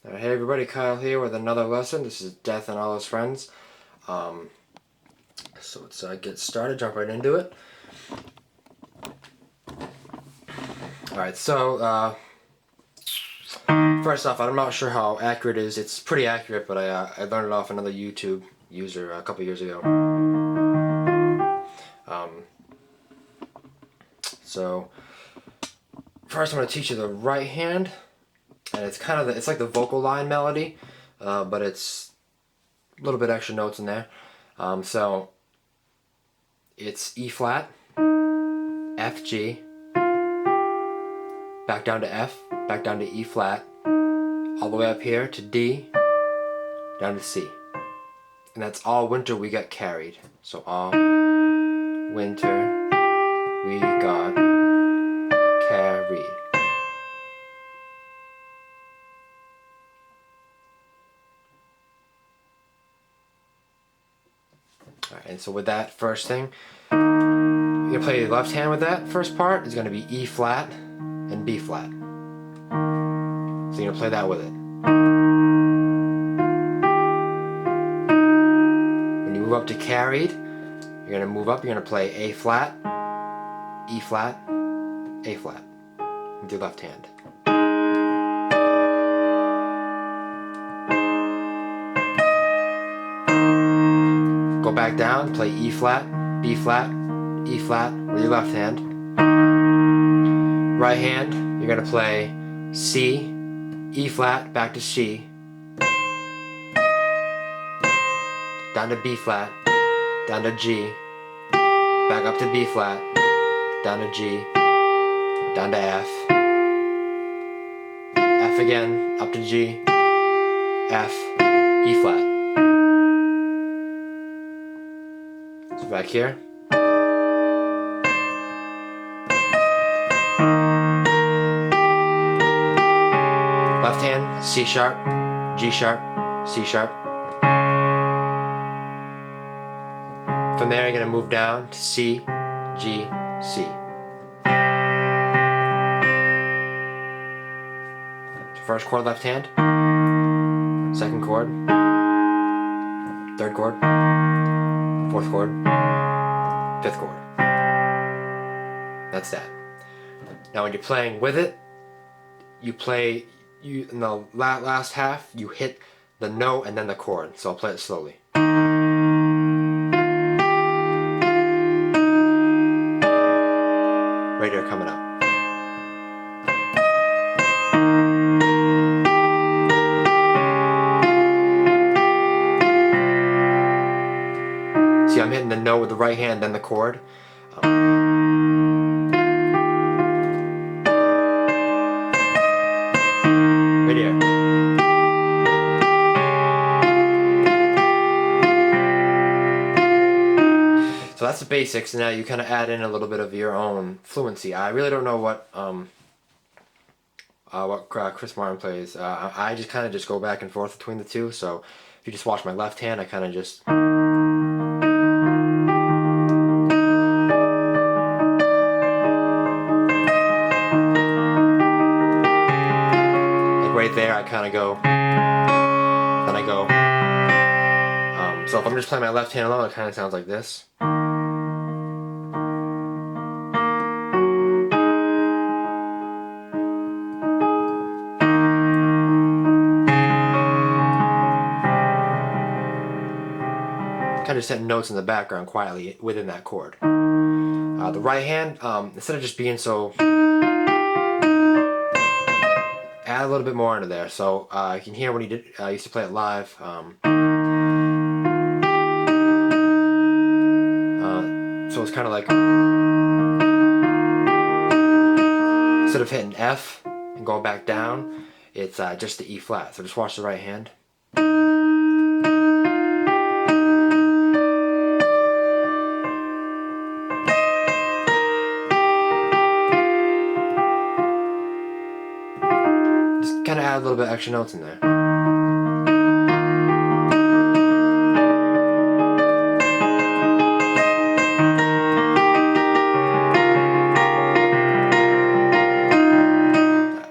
Hey everybody, Kyle here with another lesson. This is Death and All His Friends. So let's get started, jump right into it. Alright, so first off, I'm not sure how accurate it is. It's pretty accurate, but I learned it off another YouTube user a couple years ago. So first I'm going to teach you the right hand, and it's kind of it's like the vocal line melody, but it's a little bit extra notes in there. So it's E flat, F G, back down to F, back down to E flat, all the way up here to D, down to C. And that's all winter we got carried. So all winter we got carried. Alright, and so with that first thing, you're gonna play your left hand with that first part. Is gonna be E flat and B flat. So you're gonna play that with it. When you move up to carried, you're gonna move up, you're gonna play A flat, E flat, A flat with your left hand. Go back down, play E flat, B flat, E flat with your left hand. Right hand, you're gonna play C, E flat, back to C, down to B flat, down to G, back up to B flat, down to G, down to F, F again, up to G, F, E flat. So back here. Left hand, C sharp, G sharp, C sharp. From there you're going to move down to C, G, C. First chord left hand, second chord, third chord, fourth chord, fifth chord. That's that. Now when you're playing with it, you play, in the last half, you hit the note and then the chord. So I'll play it slowly. Right here coming up. See, I'm hitting the note with the right hand, then the chord. Right here. So that's the basics, and now you kind of add in a little bit of your own fluency. I really don't know what Chris Martin plays. I just kind of just go back and forth between the two. So if you just watch my left hand, I kind of just right there, I kind of go, then I go. So if I'm just playing my left hand alone, it kind of sounds like this. Kind of just hitting notes in the background quietly within that chord. The right hand, instead of just being so, add a little bit more into there. So you can hear when he used to play it live. So it's kind of like, instead of hitting F and going back down, it's just the E flat. So just watch the right hand. Just kind of add a little bit extra notes in there.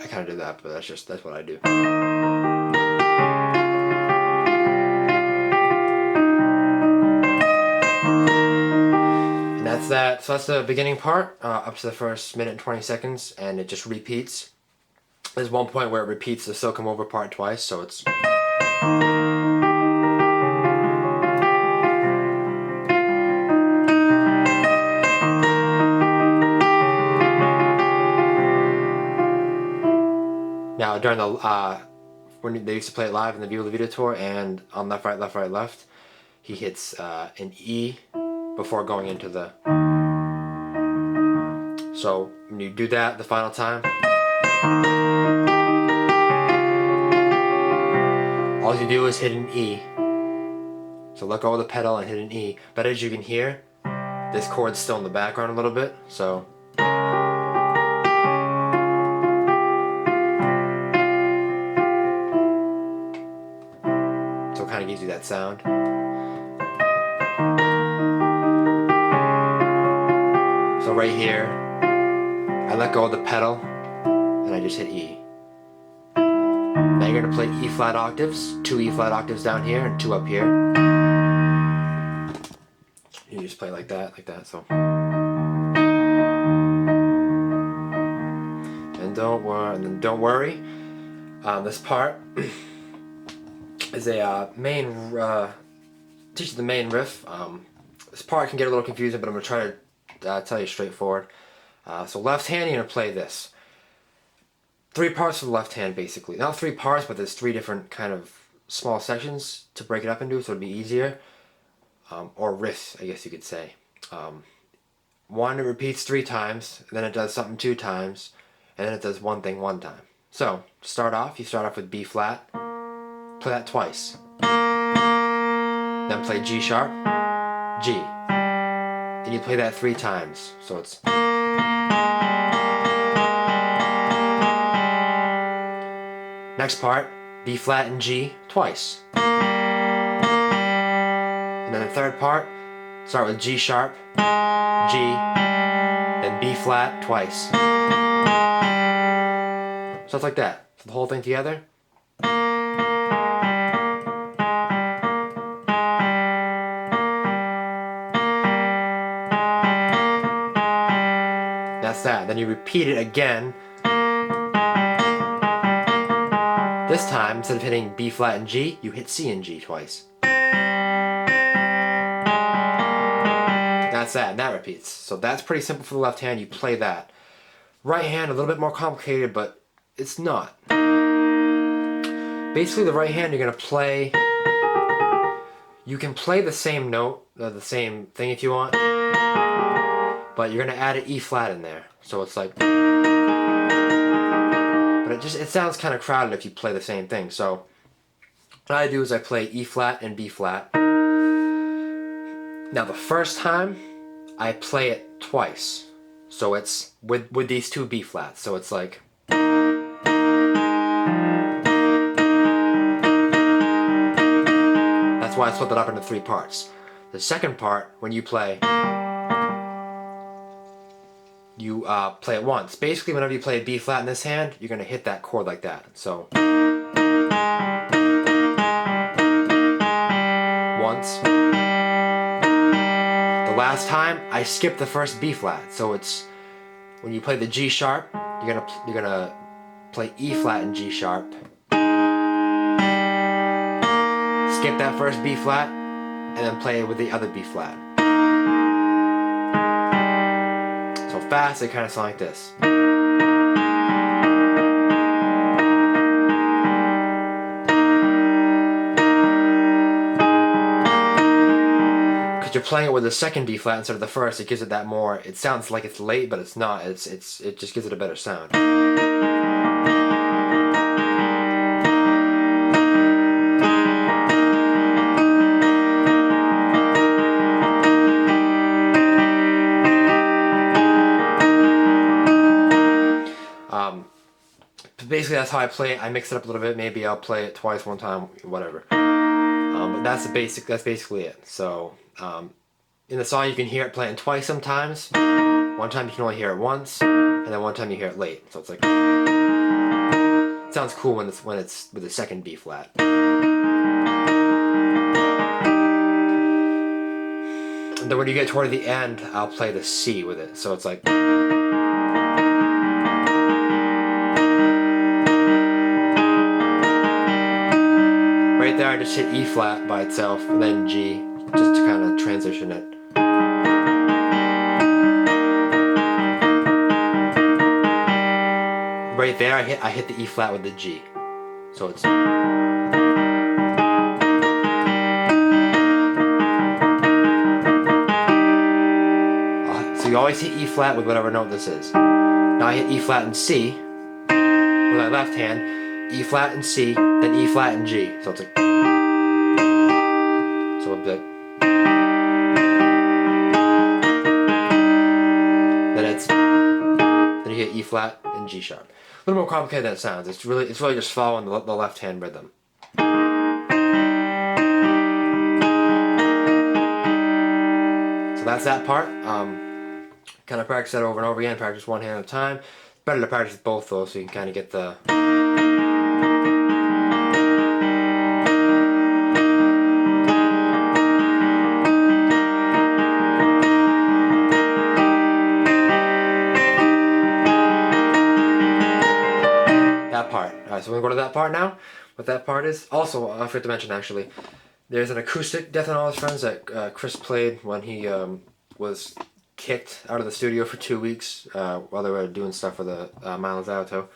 I kind of did that, but that's what I do. And that's that. So that's the beginning part, up to the first minute and 20 seconds, and it just repeats. There's one point where it repeats the "So Come Over" part twice, so it's. Now during the when they used to play it live in the Viva La Vida tour, and on left, right, left, right, left, he hits an E before going into the. So when you do that the final time, all you do is hit an E. So let go of the pedal and hit an E. But as you can hear, this chord's still in the background a little bit, so. So it kind of gives you that sound. So right here, I let go of the pedal and I just hit E. Now you're going to play E flat octaves, 2 E flat octaves down here and 2 up here. You just play like that, so. And don't worry, this part is a teaches the main riff. This part can get a little confusing, but I'm going to try to tell you straightforward. So left hand, you're going to play this. 3 parts for the left hand, basically. Not 3 parts, but there's 3 different kind of small sections to break it up into, so it'd be easier. Or riffs, I guess you could say. 1, it repeats 3 times, and then it does something 2 times, and then it does one thing 1 time. So, to start off, you start off with B flat, play that twice. Then play G sharp, G. And you play that 3 times, so it's. Next part, B flat and G twice. And then the third part, start with G sharp, G, then B flat twice. So it's like that. So the whole thing together. That's that. Then you repeat it again. This time, instead of hitting B flat and G, you hit C and G twice. That's that, and that repeats. So that's pretty simple for the left hand, you play that. Right hand, a little bit more complicated, but it's not. Basically, the right hand, you're going to play. You can play the same note, the same thing if you want, but you're going to add an E flat in there. So it's like. But it sounds kind of crowded if you play the same thing. So what I do is I play E flat and B flat. Now the first time I play it twice. So it's with these 2 B flats. So it's like. That's why I split it up into 3 parts. The second part, when you play. You play it once. Basically, whenever you play a B flat in this hand, you're going to hit that chord like that. So, once. The last time, I skipped the first B flat. So it's when you play the G sharp, you're gonna play E flat and G sharp. Skip that first B flat, and then play it with the other B flat. So fast, they kind of sound like this. Because you're playing it with the second B flat instead of the first, it gives it that more. It sounds like it's late, but it's not. It just gives it a better sound. Basically, that's how I play it. I mix it up a little bit. Maybe I'll play it twice, 1 time, whatever. But that's basically it. So in the song, you can hear it playing twice sometimes. 1 time you can only hear it once, and then 1 time you hear it late. So it's like. It sounds cool when it's with a second B flat. And then when you get toward the end, I'll play the C with it. So it's like. Right there, I just hit E flat by itself, and then G, just to kind of transition it. Right there, I hit the E flat with the G. So it's. So you always hit E flat with whatever note this is. Now I hit E flat and C with my left hand, E flat and C, then E flat and G. So it's like. So it's like. Then you hit E flat and G sharp. A little more complicated than it sounds. It's really just following the left hand rhythm. So that's that part. Kind of practice that over and over again. Practice one hand at a time. It's better to practice both though, so you can kind of get the. That part. Alright, so we're going to go to that part now. What that part is. Also, I forgot to mention actually, there's an acoustic Death and All His Friends that Chris played when he was kicked out of the studio for 2 weeks while they were doing stuff for the Miles Alto.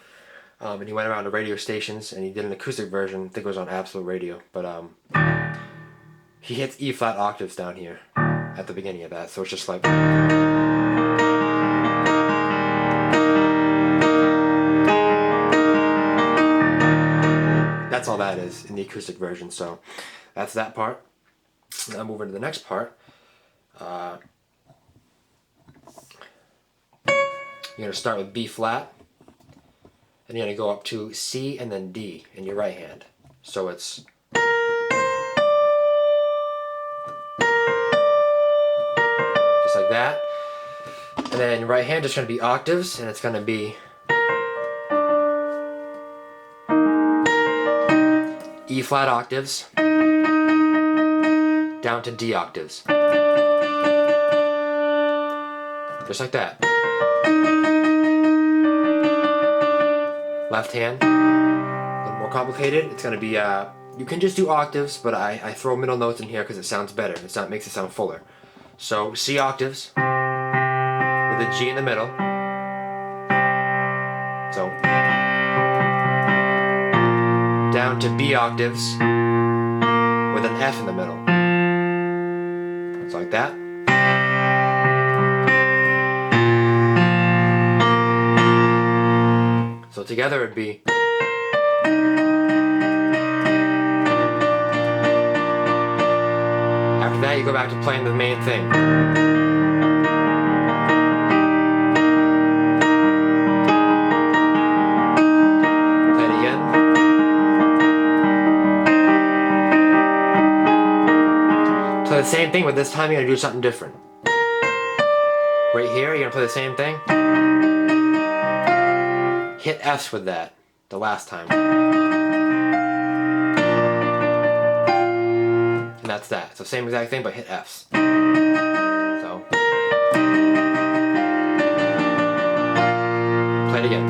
And he went around to radio stations and he did an acoustic version. I think it was on Absolute Radio. But he hits E flat octaves down here at the beginning of that. So it's just like. That's all that is in the acoustic version. So that's that part. Now move into the next part. You're going to start with B flat, and you're going to go up to C and then D in your right hand. So it's. Just like that. And then your right hand is going to be octaves, and it's going to be. E flat octaves down to D octaves. Just like that. Left hand, a little more complicated. It's going to be, you can just do octaves, but I throw middle notes in here because it sounds better. It makes it sound fuller. So C octaves with a G in the middle. So. Down to B octaves with an F in the middle. It's like that. So together it'd be. After that you go back to playing the main thing. The same thing, but this time you're going to do something different. Right here, you're going to play the same thing. Hit Fs with that, the last time. And that's that. So same exact thing, but hit Fs. So. Play it again.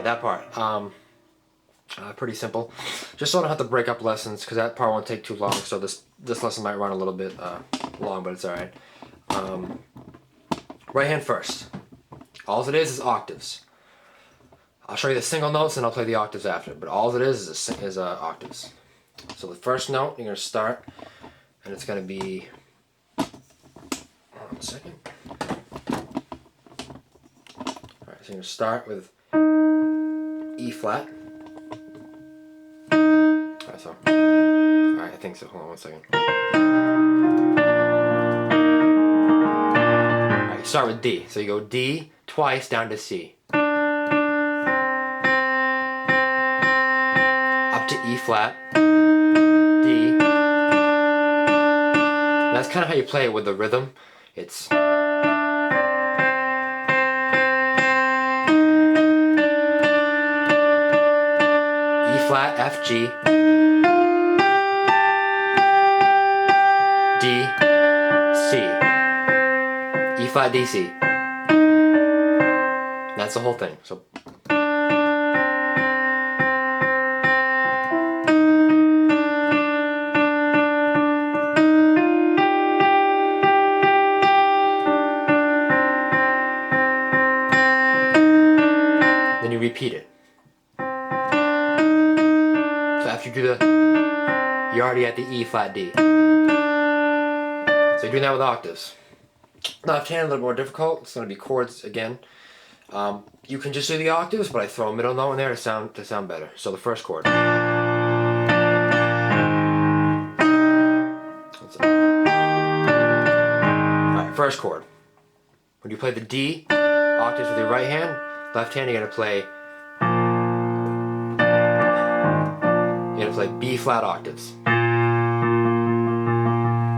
That part. Pretty simple. Just so I don't have to break up lessons, because that part won't take too long, so this lesson might run a little bit long, but it's alright. Right hand first. All it is octaves. I'll show you the single notes and I'll play the octaves after, but all it is octaves. So the first note, you're going to start, and it's going to be. Hold on a second. Alright, so you're going to start with E flat. Alright, I think so. Hold on 1 second. Alright, you start with D. So you go D twice down to C. Up to E flat. D. That's kind of how you play it with the rhythm. It's E flat, F, G, D, C, E flat, D, C. That's the whole thing. So then you repeat it. So after you do you're already at the E flat D. So you're doing that with octaves. Left hand a little more difficult. It's going to be chords again. You can just do the octaves, but I throw a middle note in there to sound better. So the first chord. Alright, first chord. When you play the D octaves with your right hand, left hand you're going to play B flat octaves.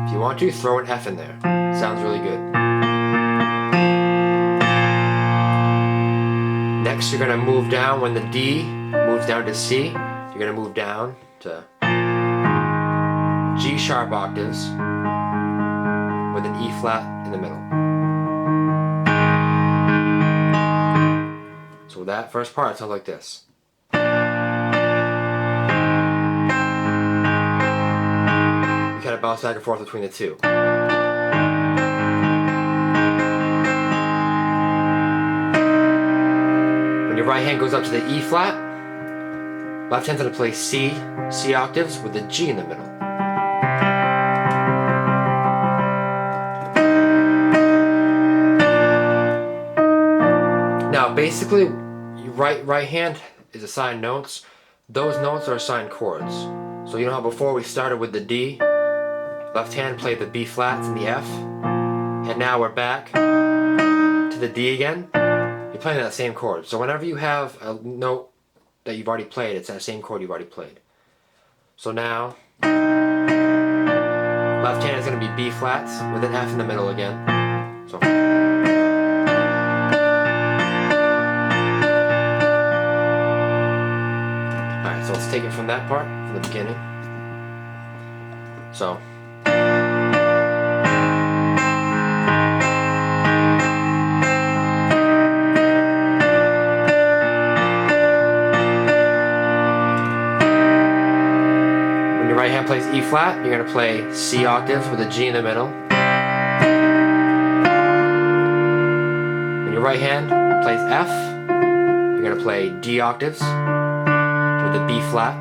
If you want to, throw an F in there. Sounds really good. Next, you're going to move down when the D moves down to C. You're going to move down to G sharp octaves with an E flat in the middle. So that first part sounds like this. Kind of bounce back and forth between the two. When your right hand goes up to the E flat, left hand's going to play C octaves with the G in the middle. Now basically, your right hand is assigned notes. Those notes are assigned chords. So you know how before we started with the D, left hand played the B flats and the F, and now we're back to the D again. You're playing that same chord. So whenever you have a note that you've already played, it's that same chord you've already played. So now, left hand is going to be B flats with an F in the middle again. So. Alright, so let's take it from that part, from the beginning. So. Right hand plays E flat, you're going to play C octaves with a G in the middle. When your right hand plays F, you're going to play D octaves with a B flat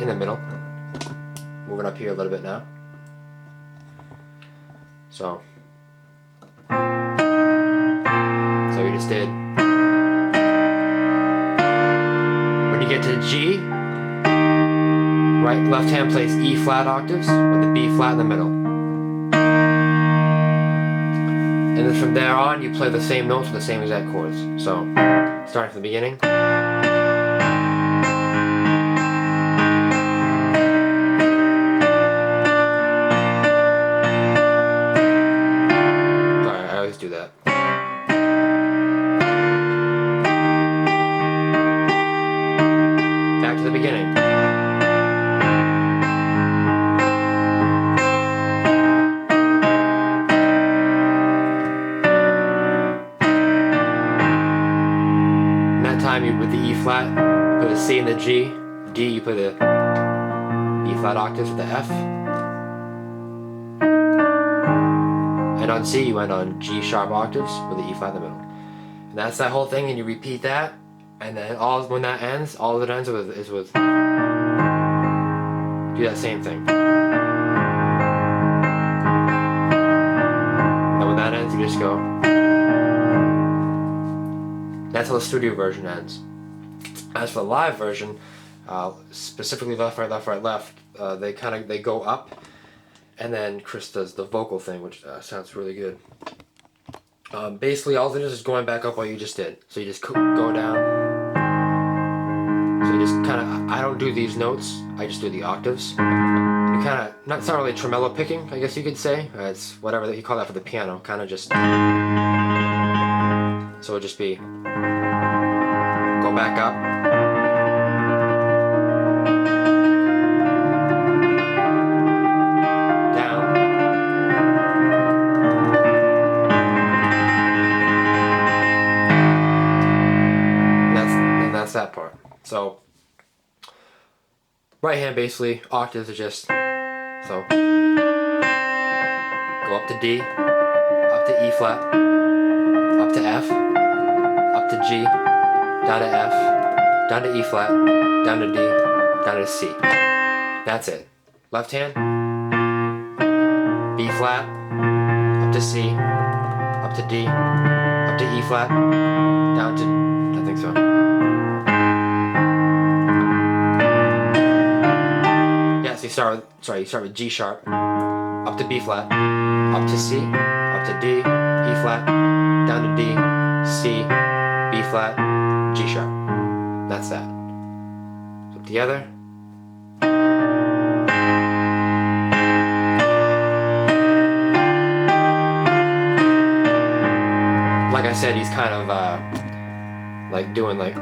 in the middle. Moving up here a little bit now. So you just did. When you get to G, left hand plays E flat octaves with the B flat in the middle. And then from there on, you play the same notes with the same exact chords. So, starting from the beginning. Sorry, I always do that. Back to the beginning. With the E flat, you play the C and the G. D, you play the B flat octaves with the F. And on C, you end on G sharp octaves with the E flat in the middle. And that's that whole thing, and you repeat that. And then when that ends, all it ends with is with do that same thing. And when that ends, you just go. That's how the studio version ends. As for the live version, specifically left, right, left, they go up, and then Chris does the vocal thing, which sounds really good. Basically, all it is going back up what you just did. So you just go down. So you just kind of, I don't do these notes, I just do the octaves. You kind of, it's not really tremolo picking, I guess you could say. It's whatever that you call that for the piano, kind of just, so it'll just be, go back up. That part. So right hand basically octaves are just, so go up to D, up to E flat, up to F, up to G, down to F, down to E flat, down to D, down to C. That's it. Left hand, B flat, up to C, up to D, up to E flat, down to, I think so. You start with G sharp, up to B flat, up to C, up to D, E flat, down to D, C, B flat, G sharp. That's that. So together. Like I said, he's kind of like doing like.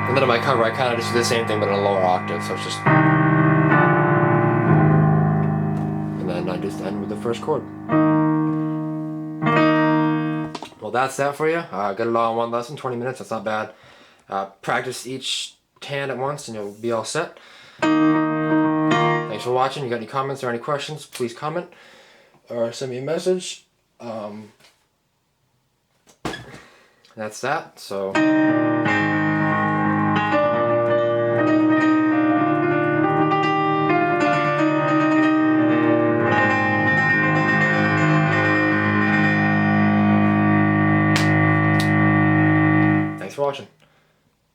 And then on my cover, I kind of just do the same thing, but in a lower octave. So it's just, and then I just end with the first chord. Well, that's that for you. Got it all in one lesson, 20 minutes. That's not bad. Practice each hand at once, and you'll be all set. Thanks for watching. You got any comments or any questions? Please comment or send me a message. That's that. So.